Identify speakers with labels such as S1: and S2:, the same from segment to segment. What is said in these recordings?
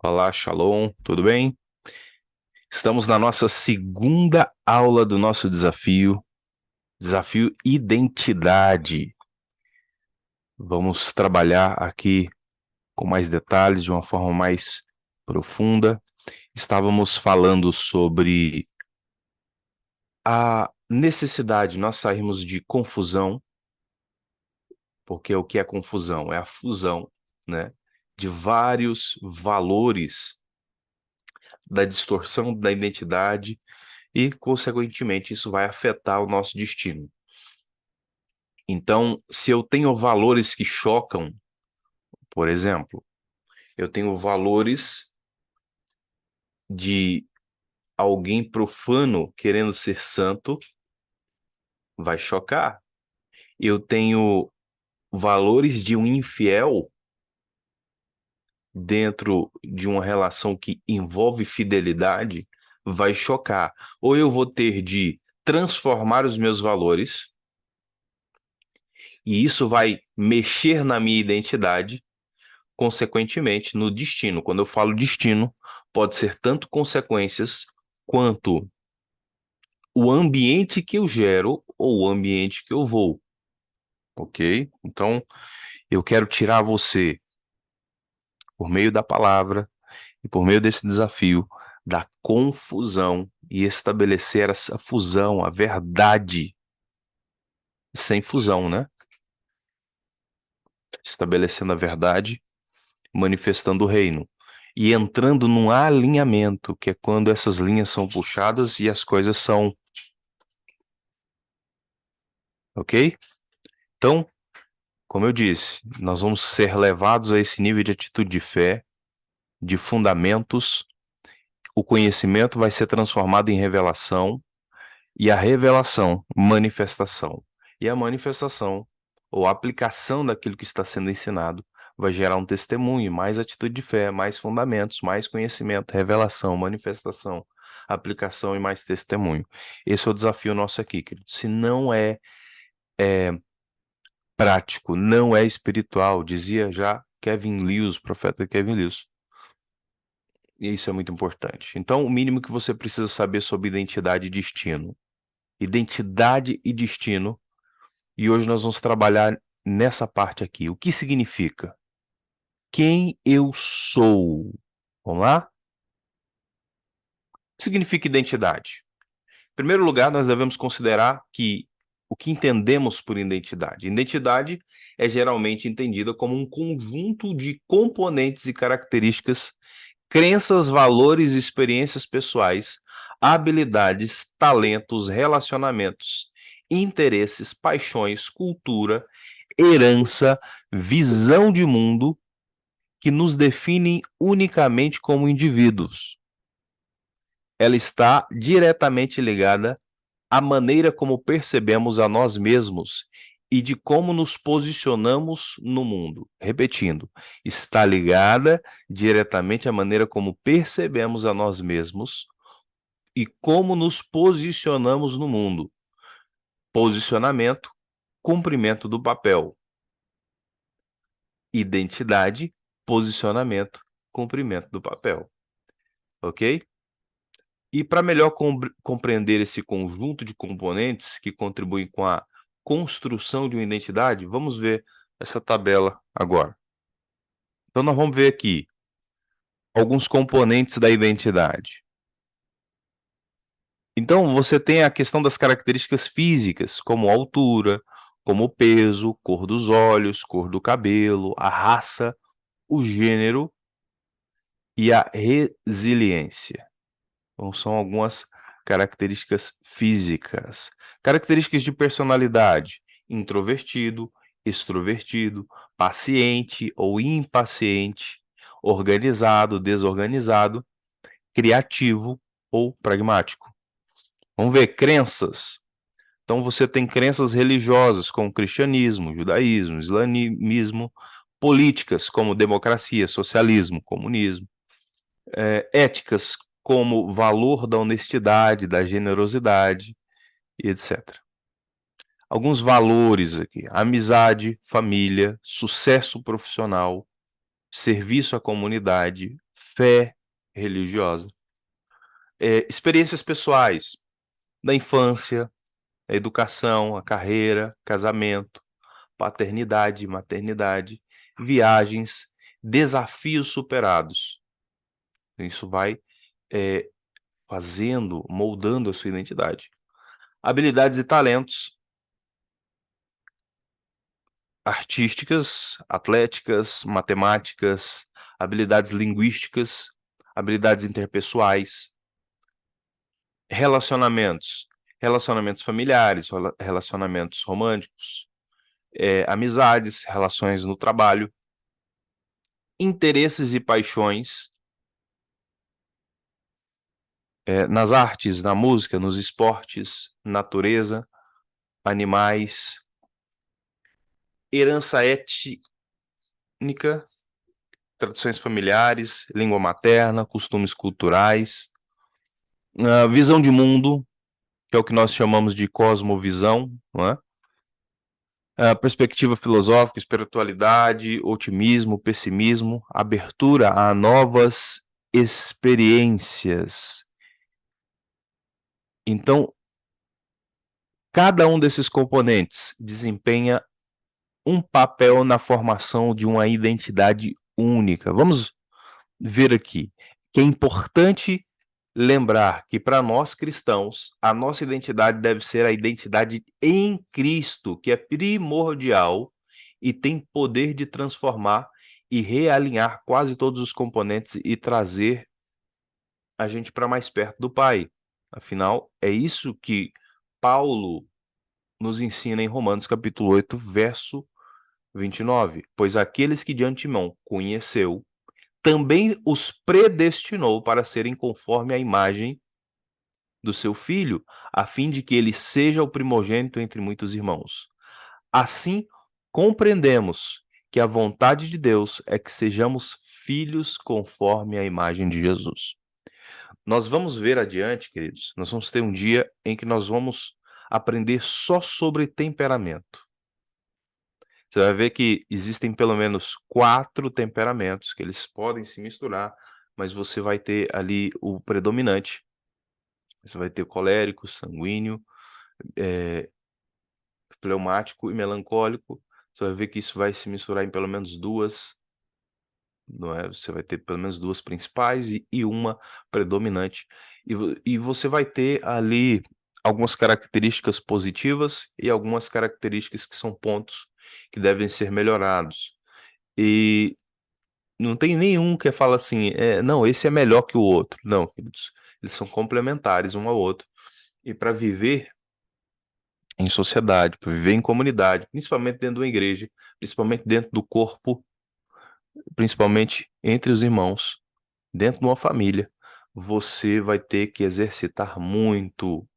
S1: Olá, Shalom, tudo bem? Estamos na nossa segunda aula do nosso desafio identidade. Vamos trabalhar aqui com mais detalhes, de uma forma mais profunda. Estávamos falando sobre a necessidade de nós sairmos de confusão, porque o que é confusão? É a fusão, né, de vários valores da distorção da identidade e, consequentemente, isso vai afetar o nosso destino. Então, se eu tenho valores que chocam, por exemplo, eu tenho valores de alguém profano querendo ser santo, vai chocar. Eu tenho valores de um infiel dentro de uma relação que envolve fidelidade, vai chocar. Ou eu vou ter de transformar os meus valores, e isso vai mexer na minha identidade, consequentemente, no destino. Quando eu falo destino, pode ser tanto consequências quanto o ambiente que eu gero ou o ambiente que eu vou, ok? Então, eu quero tirar você, por meio da palavra e por meio desse desafio, da confusão e estabelecer essa fusão, a verdade, sem fusão, né? Estabelecendo a verdade, manifestando o reino. E entrando num alinhamento, que é quando essas linhas são puxadas e as coisas são, ok? Então, como eu disse, nós vamos ser levados a esse nível de atitude de fé, de fundamentos. O conhecimento vai ser transformado em revelação, e a revelação, manifestação. E a manifestação, ou aplicação daquilo que está sendo ensinado, vai gerar um testemunho, mais atitude de fé, mais fundamentos, mais conhecimento, revelação, manifestação, aplicação e mais testemunho. Esse é o desafio nosso aqui, querido. Se não é prático, não é espiritual, dizia já Kevin Lewis, o profeta Kevin Lewis. E isso é muito importante. Então, o mínimo que você precisa saber sobre identidade e destino. Identidade e destino. E hoje nós vamos trabalhar nessa parte aqui. O que significa? Quem eu sou? Vamos lá? O que significa identidade? Em primeiro lugar, nós devemos considerar que o que entendemos por identidade. Identidade é geralmente entendida como um conjunto de componentes e características, crenças, valores, experiências pessoais, habilidades, talentos, relacionamentos, interesses, paixões, cultura, herança, visão de mundo que nos definem unicamente como indivíduos. Ela está diretamente ligada à maneira como percebemos a nós mesmos e de como nos posicionamos no mundo. Repetindo, está ligada diretamente à maneira como percebemos a nós mesmos e como nos posicionamos no mundo. Posicionamento, cumprimento do papel. Identidade, posicionamento, cumprimento do papel. Ok? E para melhor compreender esse conjunto de componentes que contribuem com a construção de uma identidade, vamos ver essa tabela agora. Então, nós vamos ver aqui alguns componentes da identidade. Então, você tem a questão das características físicas, como altura, como peso, cor dos olhos, cor do cabelo, a raça, o gênero e a resiliência. Então, são algumas características físicas. Características de personalidade: introvertido, extrovertido, paciente ou impaciente, organizado, desorganizado, criativo ou pragmático. Vamos ver crenças. Então, você tem crenças religiosas, como cristianismo, judaísmo, islamismo, políticas, como democracia, socialismo, comunismo, éticas, como valor da honestidade, da generosidade, e etc. Alguns valores aqui: amizade, família, sucesso profissional, serviço à comunidade, fé religiosa. Experiências pessoais, da infância, a educação, a carreira, casamento, paternidade, maternidade, viagens, desafios superados. Isso vai fazendo, moldando a sua identidade. Habilidades e talentos artísticas, atléticas, matemáticas, habilidades linguísticas, habilidades interpessoais, relacionamentos, relacionamentos familiares, relacionamentos românticos, amizades, relações no trabalho, interesses e paixões, nas artes, na música, nos esportes, natureza, animais, herança étnica, tradições familiares, língua materna, costumes culturais, visão de mundo, que é o que nós chamamos de cosmovisão, não é? Perspectiva filosófica, espiritualidade, otimismo, pessimismo, abertura a novas experiências. Então, cada um desses componentes desempenha um papel na formação de uma identidade única. Vamos ver aqui que é importante lembrar que para nós cristãos, a nossa identidade deve ser a identidade em Cristo, que é primordial e tem poder de transformar e realinhar quase todos os componentes e trazer a gente para mais perto do Pai. Afinal, é isso que Paulo nos ensina em Romanos capítulo 8, verso 29. Pois aqueles que de antemão conheceu, também os predestinou para serem conforme a imagem do seu filho, a fim de que ele seja o primogênito entre muitos irmãos. Assim, compreendemos que a vontade de Deus é que sejamos filhos conforme a imagem de Jesus. Nós vamos ver adiante, queridos, nós vamos ter um dia em que nós vamos aprender só sobre temperamento. Você vai ver que existem pelo menos 4 temperamentos que eles podem se misturar, mas você vai ter ali o predominante. Você vai ter o colérico, sanguíneo, fleumático e melancólico. Você vai ver que isso vai se misturar em pelo menos 2, não é? Você vai ter pelo menos 2 principais e uma predominante. E você vai ter ali algumas características positivas e algumas características que são pontos que devem ser melhorados. E não tem nenhum que fala assim, não, esse é melhor que o outro. Não, queridos, eles são complementares um ao outro. E para viver em sociedade, para viver em comunidade, principalmente dentro de uma igreja, principalmente dentro do corpo, principalmente entre os irmãos, dentro de uma família, você vai ter que exercitar muito,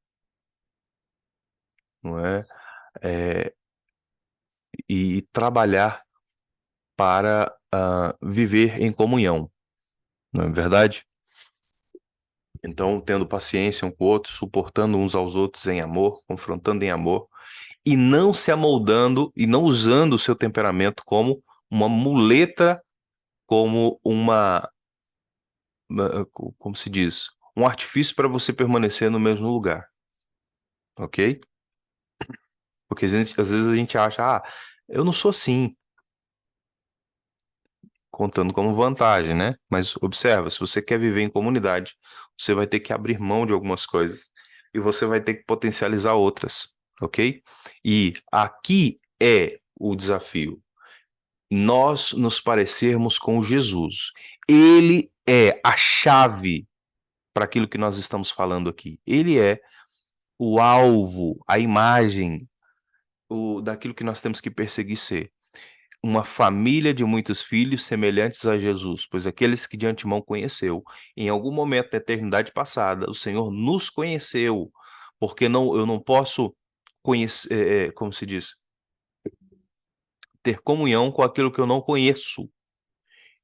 S1: não é? Eh, e trabalhar para viver em comunhão, não é verdade? Então, tendo paciência um com o outro, suportando uns aos outros em amor, confrontando em amor, e não se amoldando e não usando o seu temperamento como uma muleta, como como se diz, um artifício para você permanecer no mesmo lugar, ok? Porque às vezes a gente acha, eu não sou assim, contando como vantagem, né? Mas observa, se você quer viver em comunidade, você vai ter que abrir mão de algumas coisas e você vai ter que potencializar outras, ok? E aqui é o desafio. Nós nos parecermos com Jesus. Ele é a chave para aquilo que nós estamos falando aqui. Ele é o alvo, a imagem daquilo que nós temos que perseguir ser. Uma família de muitos filhos semelhantes a Jesus, pois aqueles que de antemão conheceu, em algum momento da eternidade passada, o Senhor nos conheceu, porque eu não posso conhecer, como se diz, ter comunhão com aquilo que eu não conheço.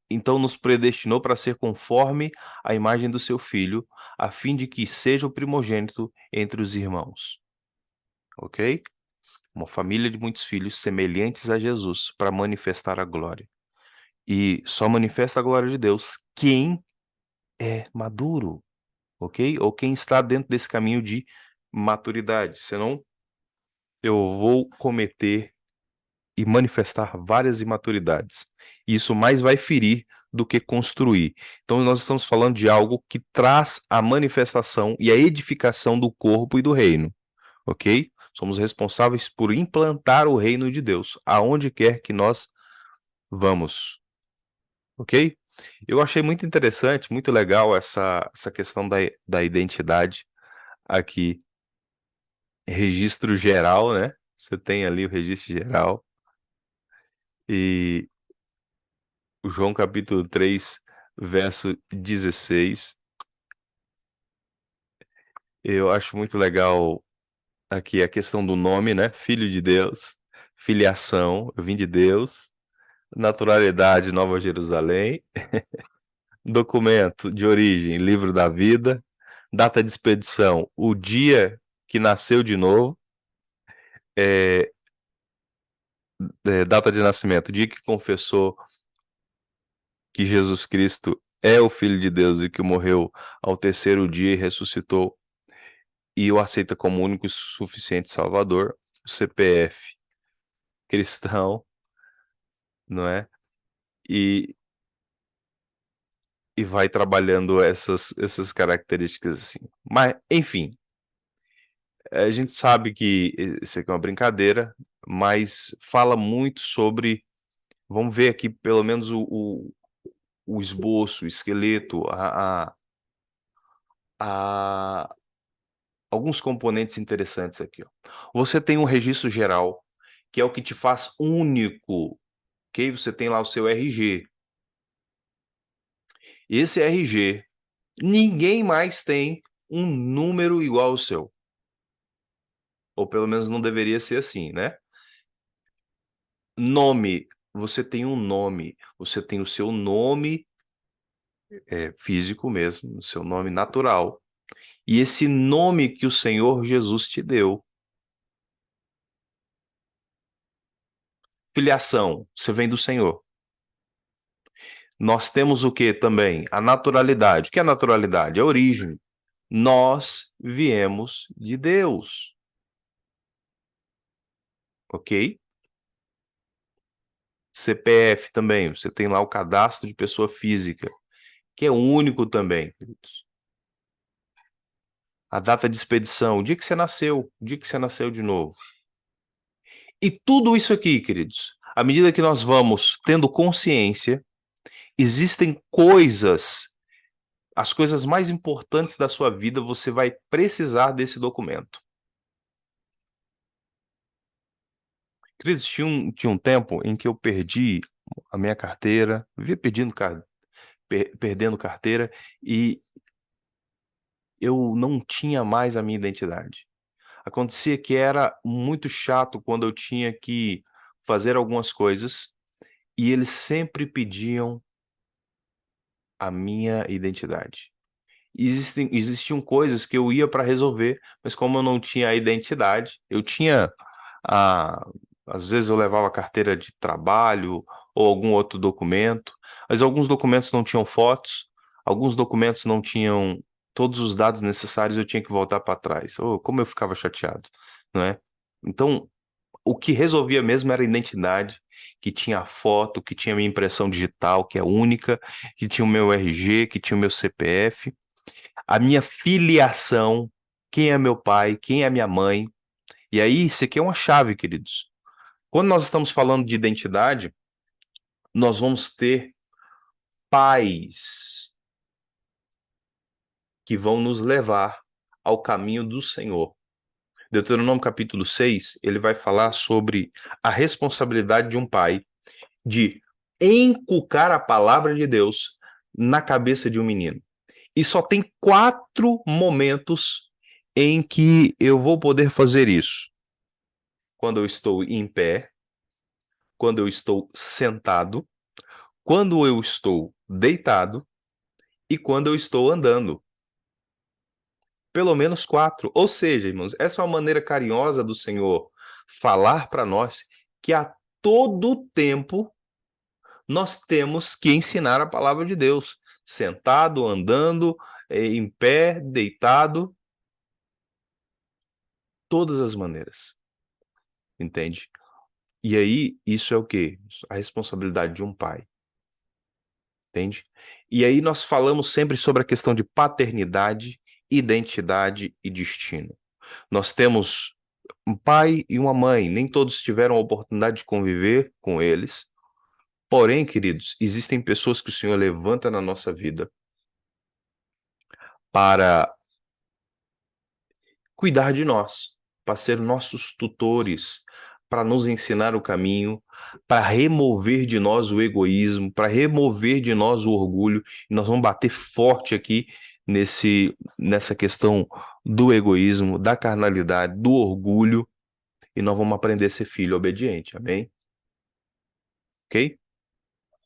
S1: Então nos predestinou para ser conforme a imagem do seu filho, a fim de que seja o primogênito entre os irmãos. Ok? Uma família de muitos filhos semelhantes a Jesus para manifestar a glória. E só manifesta a glória de Deus quem é maduro, ok? Ou quem está dentro desse caminho de maturidade. Senão, eu vou cometer e manifestar várias imaturidades. E isso mais vai ferir do que construir. Então, nós estamos falando de algo que traz a manifestação e a edificação do corpo e do reino, ok? Somos responsáveis por implantar o reino de Deus, aonde quer que nós vamos, ok? Eu achei muito interessante, muito legal essa questão da identidade aqui. Registro geral, né? Você tem ali o registro geral. E o João capítulo 3, verso 16. Eu acho muito legal aqui a questão do nome, né? Filho de Deus, filiação, eu vim de Deus, naturalidade, Nova Jerusalém, documento de origem, livro da vida, data de expedição, o dia que nasceu de novo, é, data de nascimento, o dia que confessou que Jesus Cristo é o Filho de Deus e que morreu ao terceiro dia e ressuscitou e o aceita como único e suficiente Salvador, o CPF cristão, não é? E, e vai trabalhando essas características assim. Mas, enfim, a gente sabe que isso aqui é uma brincadeira, mas fala muito sobre. Vamos ver aqui pelo menos o esboço, o esqueleto, a alguns componentes interessantes aqui, ó. Você tem um registro geral, que é o que te faz único, ok? Você tem lá o seu RG. Esse RG, ninguém mais tem um número igual ao seu. Ou pelo menos não deveria ser assim, né? Nome, você tem um nome, você tem o seu nome físico mesmo, o seu nome natural. E esse nome que o Senhor Jesus te deu. Filiação, você vem do Senhor. Nós temos o que também? A naturalidade. O que é a naturalidade? A origem. Nós viemos de Deus. Ok? CPF também. Você tem lá o cadastro de pessoa física, que é único também, queridos. A data de expedição, o dia que você nasceu, o dia que você nasceu de novo. E tudo isso aqui, queridos, à medida que nós vamos tendo consciência, existem coisas, as coisas mais importantes da sua vida, você vai precisar desse documento. Queridos, tinha um tempo em que eu perdi a minha carteira, vivia perdendo carteira, e eu não tinha mais a minha identidade. Acontecia que era muito chato quando eu tinha que fazer algumas coisas e eles sempre pediam a minha identidade. Existiam coisas que eu ia para resolver, mas como eu não tinha a identidade, eu tinha a, às vezes eu levava a carteira de trabalho ou algum outro documento, mas alguns documentos não tinham fotos, alguns documentos não tinham todos os dados necessários, eu tinha que voltar para trás. Oh, como eu ficava chateado, não é? Então, o que resolvia mesmo era a identidade, que tinha a foto, que tinha a minha impressão digital, que é única, que tinha o meu RG, que tinha o meu CPF, a minha filiação, quem é meu pai, quem é minha mãe. E aí, isso aqui é uma chave, queridos. Quando nós estamos falando de identidade, nós vamos ter pais que vão nos levar ao caminho do Senhor. Deuteronômio capítulo 6, ele vai falar sobre a responsabilidade de um pai de inculcar a palavra de Deus na cabeça de um menino. E só tem 4 momentos em que eu vou poder fazer isso. Quando eu estou em pé, quando eu estou sentado, quando eu estou deitado e quando eu estou andando. Pelo menos 4. Ou seja, irmãos, essa é uma maneira carinhosa do Senhor falar para nós que a todo tempo nós temos que ensinar a palavra de Deus, sentado, andando, em pé, deitado, todas as maneiras, entende? E aí, isso é o quê? A responsabilidade de um pai, entende? E aí nós falamos sempre sobre a questão de paternidade, identidade e destino. Nós temos um pai e uma mãe, nem todos tiveram a oportunidade de conviver com eles. Porém, queridos, existem pessoas que o Senhor levanta na nossa vida para cuidar de nós, para ser nossos tutores, para nos ensinar o caminho, para remover de nós o egoísmo, para remover de nós o orgulho. E nós vamos bater forte aqui nessa questão do egoísmo, da carnalidade, do orgulho, e nós vamos aprender a ser filho obediente, amém? Ok?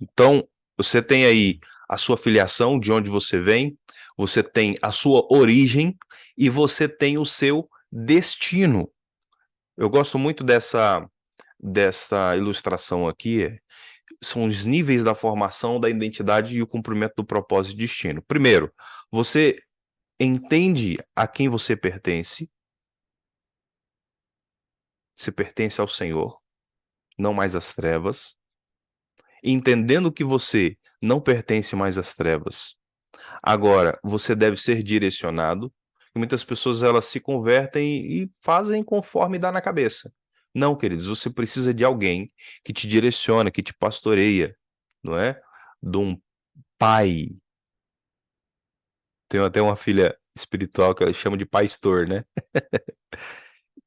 S1: Então, você tem aí a sua filiação, de onde você vem, você tem a sua origem e você tem o seu destino. Eu gosto muito dessa ilustração aqui, são os níveis da formação da identidade e o cumprimento do propósito e destino. Primeiro, você entende a quem você pertence ao Senhor, não mais às trevas. Entendendo que você não pertence mais às trevas, agora você deve ser direcionado. E muitas pessoas elas se convertem e fazem conforme dá na cabeça. Não, queridos, você precisa de alguém que te direciona, que te pastoreia, não é? De um pai. Tenho até uma filha espiritual que ela chama de pastor, né?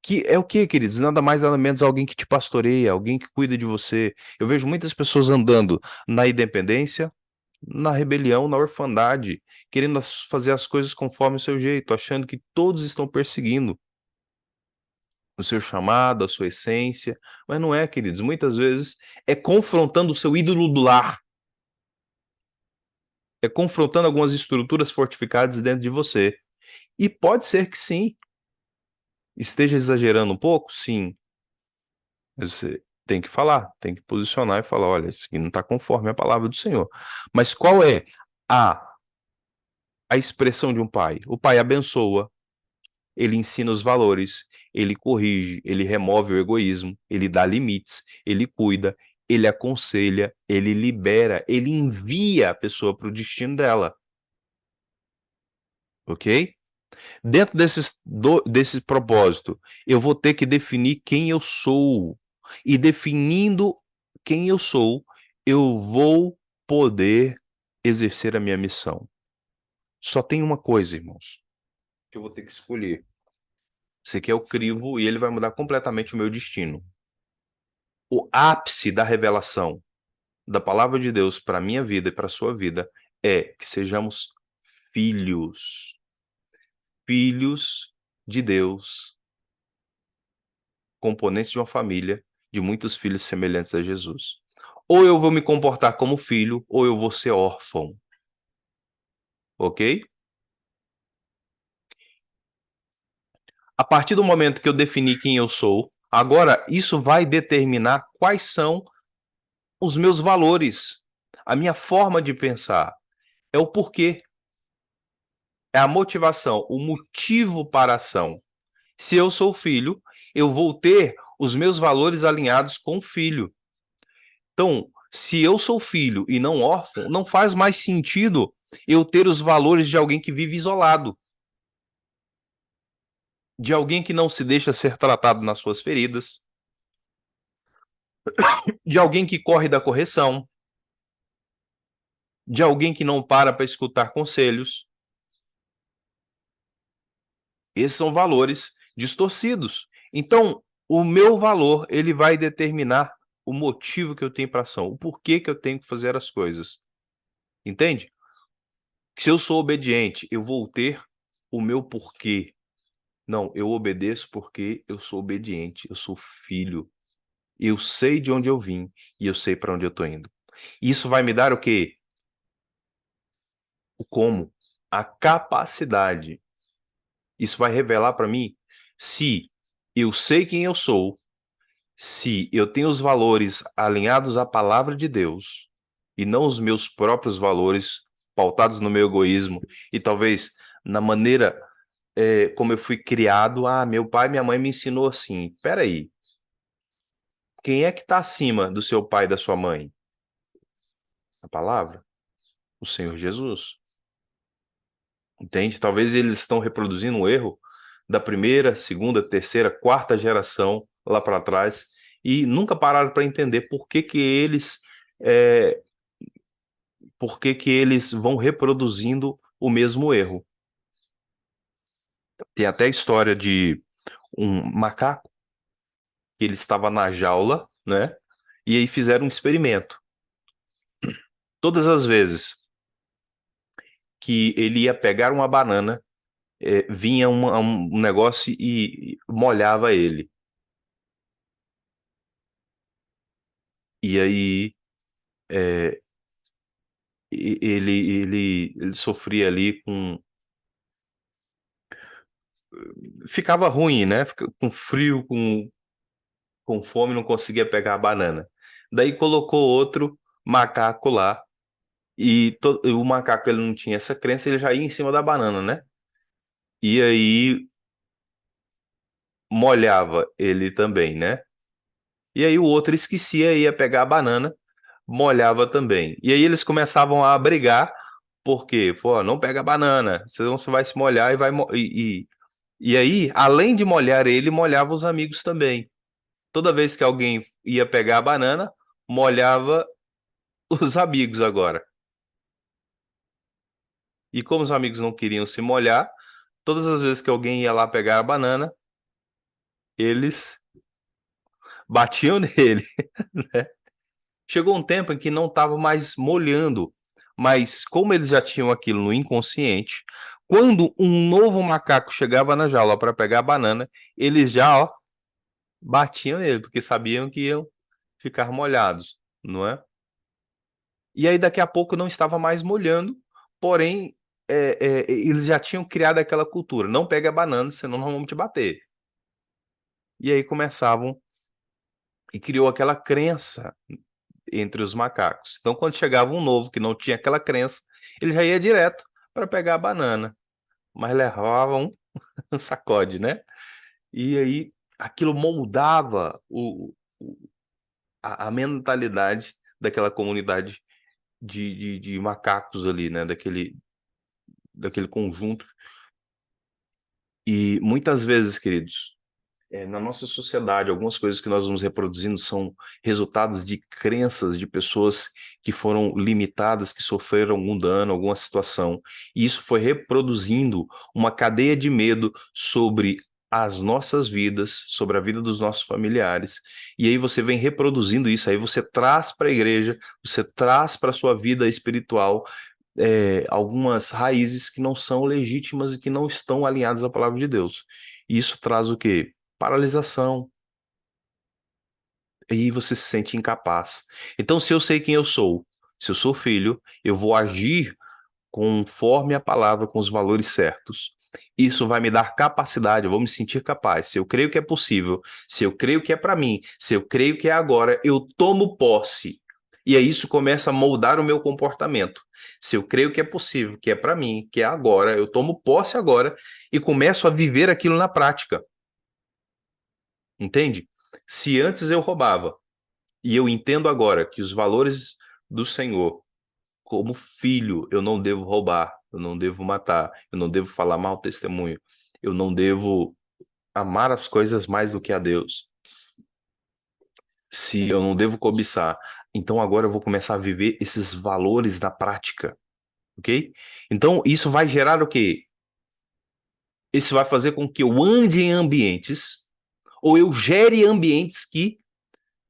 S1: Que é o quê, queridos? Nada mais, nada menos alguém que te pastoreia, alguém que cuida de você. Eu vejo muitas pessoas andando na independência, na rebelião, na orfandade, querendo fazer as coisas conforme o seu jeito, achando que todos estão perseguindo o seu chamado, a sua essência, mas não é, queridos. Muitas vezes é confrontando o seu ídolo do lar, é confrontando algumas estruturas fortificadas dentro de você. E pode ser que sim, esteja exagerando um pouco, sim, mas você tem que falar, tem que posicionar e falar, olha, isso aqui não está conforme a palavra do Senhor. Mas qual é a, a expressão de um pai? O pai abençoa, ele ensina os valores, ele corrige, ele remove o egoísmo, ele dá limites, ele cuida, ele aconselha, ele libera, ele envia a pessoa para o destino dela. Ok? Dentro desse propósito, eu vou ter que definir quem eu sou. E definindo quem eu sou, eu vou poder exercer a minha missão. Só tem uma coisa, irmãos, que eu vou ter que escolher. Esse aqui é o crivo e ele vai mudar completamente o meu destino. O ápice da revelação da palavra de Deus para a minha vida e para a sua vida é que sejamos filhos. Filhos de Deus, componentes de uma família de muitos filhos semelhantes a Jesus. Ou eu vou me comportar como filho, ou eu vou ser órfão. Ok? A partir do momento que eu defini quem eu sou, agora isso vai determinar quais são os meus valores, a minha forma de pensar. É o porquê, é a motivação, o motivo para a ação. Se eu sou filho, eu vou ter os meus valores alinhados com o filho. Então, se eu sou filho e não órfão, não faz mais sentido eu ter os valores de alguém que vive isolado, de alguém que não se deixa ser tratado nas suas feridas, de alguém que corre da correção, de alguém que não para escutar conselhos. Esses são valores distorcidos. Então, o meu valor, ele vai determinar o motivo que eu tenho para ação, o porquê que eu tenho que fazer as coisas. Entende? Se eu sou obediente, eu vou ter o meu porquê. Não, eu obedeço porque eu sou obediente, eu sou filho. Eu sei de onde eu vim e eu sei para onde eu estou indo. Isso vai me dar o quê? O como? A capacidade. Isso vai revelar para mim se eu sei quem eu sou, se eu tenho os valores alinhados à palavra de Deus, e não os meus próprios valores, pautados no meu egoísmo e talvez na maneira como eu fui criado. Ah, meu pai e minha mãe me ensinou assim. Peraí, quem é que está acima do seu pai e da sua mãe? A palavra? O Senhor Jesus. Entende? Talvez eles estão reproduzindo um erro da primeira, segunda, terceira, quarta geração lá para trás e nunca pararam para entender é, por que que eles vão reproduzindo o mesmo erro. Tem até a história de um macaco que ele estava na jaula, né? E aí fizeram um experimento. Todas as vezes que ele ia pegar uma banana, vinha um negócio e molhava ele. E aí é, ele sofria ali com. Ficava ruim, né? Com frio, com fome, não conseguia pegar a banana. Daí colocou outro macaco lá. E o macaco ele não tinha essa crença, ele já ia em cima da banana, né? E aí molhava ele também, né? E aí o outro esquecia, ia pegar a banana, molhava também. E aí eles começavam a brigar, porque, pô, não pega a banana, senão você vai se molhar e vai. E aí, além de molhar ele, molhava os amigos também. Toda vez que alguém ia pegar a banana, molhava os amigos agora. E como os amigos não queriam se molhar, todas as vezes que alguém ia lá pegar a banana, eles batiam nele, né? Chegou um tempo em que não estava mais molhando, mas como eles já tinham aquilo no inconsciente, quando um novo macaco chegava na jaula para pegar a banana, eles já, ó, batiam nele, porque sabiam que iam ficar molhados, não é? E aí daqui a pouco não estava mais molhando, porém eles já tinham criado aquela cultura, não pega a banana, senão nós vamos te bater. E aí começavam e criou aquela crença entre os macacos. Então, quando chegava um novo que não tinha aquela crença, ele já ia direto para pegar a banana, mas levava um sacode, né? E aí aquilo moldava a mentalidade daquela comunidade de macacos ali, né? Daquele conjunto. E muitas vezes, queridos, na nossa sociedade, algumas coisas que nós vamos reproduzindo são resultados de crenças de pessoas que foram limitadas, que sofreram algum dano, alguma situação. E isso foi reproduzindo uma cadeia de medo sobre as nossas vidas, sobre a vida dos nossos familiares. E aí você vem reproduzindo isso, aí você traz para a igreja, você traz para a sua vida espiritual algumas raízes que não são legítimas e que não estão alinhadas à palavra de Deus. E isso traz o quê? Paralisação. E você se sente incapaz. Então, se eu sei quem eu sou, se eu sou filho, eu vou agir conforme a palavra, com os valores certos. Isso vai me dar capacidade, eu vou me sentir capaz. Se eu creio que é possível, se eu creio que é para mim, se eu creio que é agora, eu tomo posse. E aí isso começa a moldar o meu comportamento. Se eu creio que é possível, que é para mim, que é agora, eu tomo posse agora e começo a viver aquilo na prática. Entende? Se antes eu roubava e eu entendo agora que os valores do Senhor, como filho, eu não devo roubar, eu não devo matar, eu não devo falar mau testemunho, eu não devo amar as coisas mais do que a Deus, se eu não devo cobiçar. Então agora eu vou começar a viver esses valores da prática, ok? Então isso vai gerar o quê? Isso vai fazer com que eu ande em ambientes, ou eu gere ambientes que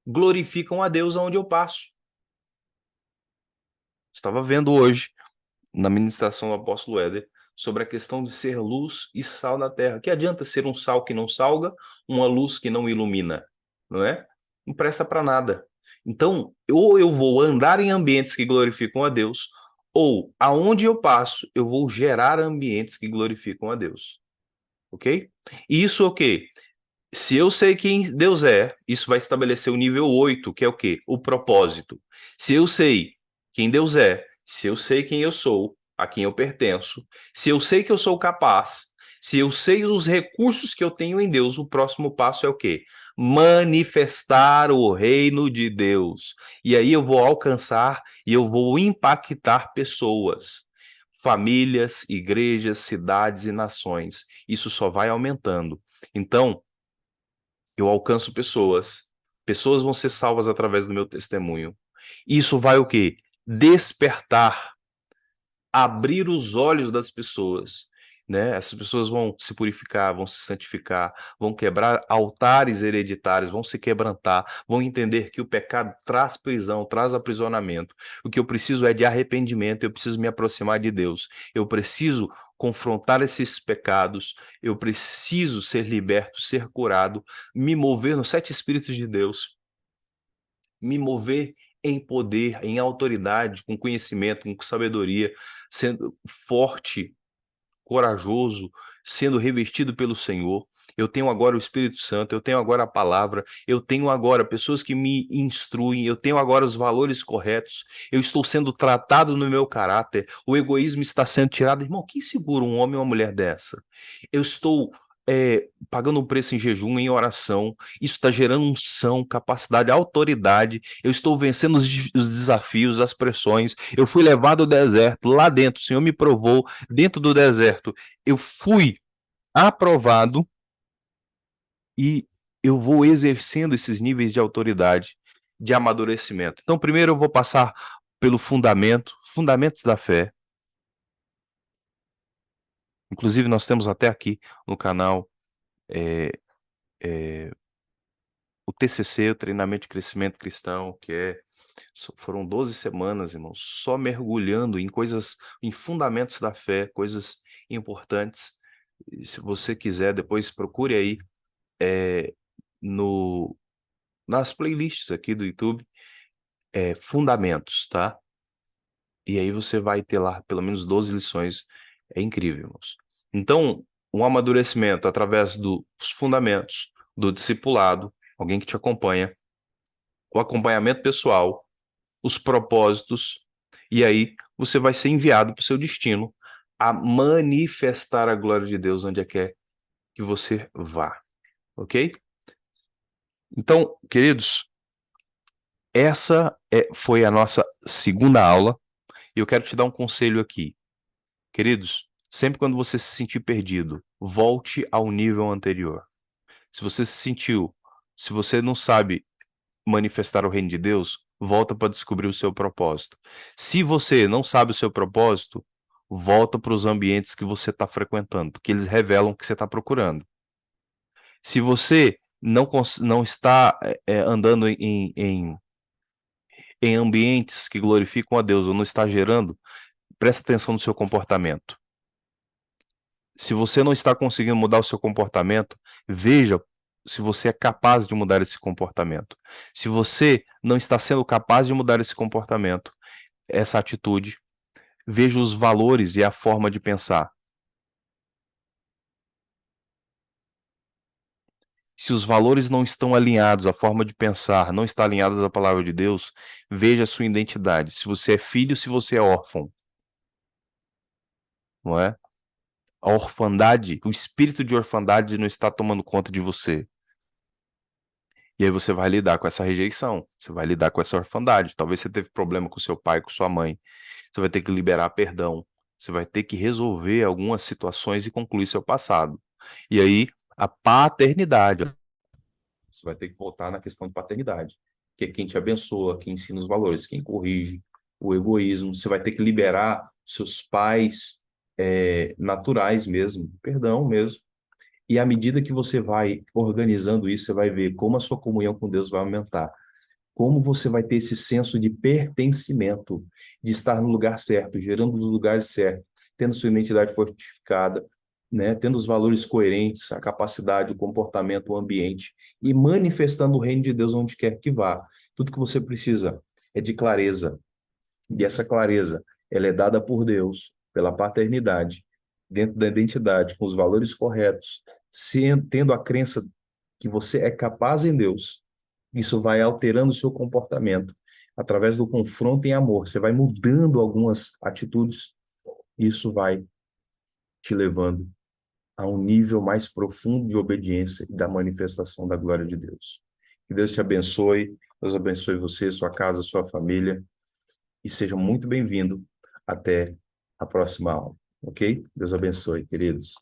S1: glorificam a Deus aonde eu passo. Estava vendo hoje, na ministração do apóstolo Éder, sobre a questão de ser luz e sal na terra. Que adianta ser um sal que não salga, uma luz que não ilumina, não é? Não presta para nada. Então, ou eu vou andar em ambientes que glorificam a Deus, ou aonde eu passo, eu vou gerar ambientes que glorificam a Deus. Ok? E isso é o quê? Se eu sei quem Deus é, isso vai estabelecer o nível 8, que é o quê? O propósito. Se eu sei quem Deus é, se eu sei quem eu sou, a quem eu pertenço, se eu sei que eu sou capaz, se eu sei os recursos que eu tenho em Deus, o próximo passo é o quê? Manifestar o reino de Deus. E aí eu vou alcançar e eu vou impactar pessoas, famílias, igrejas, cidades e nações. Isso só vai aumentando. Então, eu alcanço pessoas. Pessoas vão ser salvas através do meu testemunho. Isso vai o quê? Despertar, abrir os olhos das pessoas, né? Essas pessoas vão se purificar, vão se santificar, vão quebrar altares hereditários, vão se quebrantar, vão entender que o pecado traz prisão, traz aprisionamento. O que eu preciso é de arrependimento, eu preciso me aproximar de Deus. Eu preciso confrontar esses pecados, eu preciso ser liberto, ser curado, me mover nos 7 Espíritos de Deus, me mover em poder, em autoridade, com conhecimento, com sabedoria, sendo forte, corajoso, sendo revestido pelo Senhor. Eu tenho agora o Espírito Santo, eu tenho agora a palavra, eu tenho agora pessoas que me instruem, eu tenho agora os valores corretos, eu estou sendo tratado no meu caráter, o egoísmo está sendo tirado. Irmão, quem segura um homem ou uma mulher dessa? Eu estou pagando um preço em jejum, em oração, isso está gerando unção, capacidade, autoridade, eu estou vencendo os desafios, as pressões, eu fui levado ao deserto, lá dentro, o Senhor me provou, dentro do deserto, eu fui aprovado e eu vou exercendo esses níveis de autoridade, de amadurecimento. Então, primeiro eu vou passar pelo fundamentos da fé. Inclusive, nós temos até aqui no canal é, é, o TCC, o Treinamento de Crescimento Cristão, que foram 12 semanas, irmãos, só mergulhando em coisas, em fundamentos da fé, coisas importantes. E se você quiser, depois procure aí é, no, nas playlists aqui do YouTube, Fundamentos, tá? E aí você vai ter lá pelo menos 12 lições. É incrível, irmãos. Então, um amadurecimento através dos fundamentos, do discipulado, alguém que te acompanha, o acompanhamento pessoal, os propósitos, e aí você vai ser enviado para o seu destino a manifestar a glória de Deus onde é que você vá, ok? Então, queridos, essa foi a nossa segunda aula, e eu quero te dar um conselho aqui. Queridos, sempre quando você se sentir perdido, volte ao nível anterior. Se você se sentiu, se você não sabe manifestar o reino de Deus, volta para descobrir o seu propósito. Se você não sabe o seu propósito, volta para os ambientes que você está frequentando, porque eles revelam o que você está procurando. Se você não está andando em ambientes que glorificam a Deus ou não está gerando, presta atenção no seu comportamento. Se você não está conseguindo mudar o seu comportamento, veja se você é capaz de mudar esse comportamento. Se você não está sendo capaz de mudar esse comportamento, essa atitude, veja os valores e a forma de pensar. Se os valores não estão alinhados, a forma de pensar não está alinhada à palavra de Deus, veja a sua identidade. Se você é filho, se você é órfão, não é? A orfandade, o espírito de orfandade não está tomando conta de você. E aí você vai lidar com essa rejeição, você vai lidar com essa orfandade. Talvez você teve problema com seu pai, com sua mãe. Você vai ter que liberar perdão. Você vai ter que resolver algumas situações e concluir seu passado. E aí, a paternidade. Você vai ter que voltar na questão de paternidade, que é quem te abençoa, quem ensina os valores, quem corrige o egoísmo. Você vai ter que liberar seus pais naturais mesmo, perdão mesmo. E à medida que você vai organizando isso, você vai ver como a sua comunhão com Deus vai aumentar. Como você vai ter esse senso de pertencimento, de estar no lugar certo, gerando nos lugares certos, tendo sua identidade fortificada, né? Tendo os valores coerentes, a capacidade, o comportamento, o ambiente, e manifestando o reino de Deus onde quer que vá. Tudo que você precisa é de clareza. E essa clareza, ela é dada por Deus, pela paternidade, dentro da identidade, com os valores corretos, tendo a crença que você é capaz em Deus. Isso vai alterando o seu comportamento, através do confronto em amor, você vai mudando algumas atitudes, isso vai te levando a um nível mais profundo de obediência e da manifestação da glória de Deus. Que Deus te abençoe, Deus abençoe você, sua casa, sua família, e seja muito bem-vindo até a próxima aula, ok? Deus abençoe, queridos.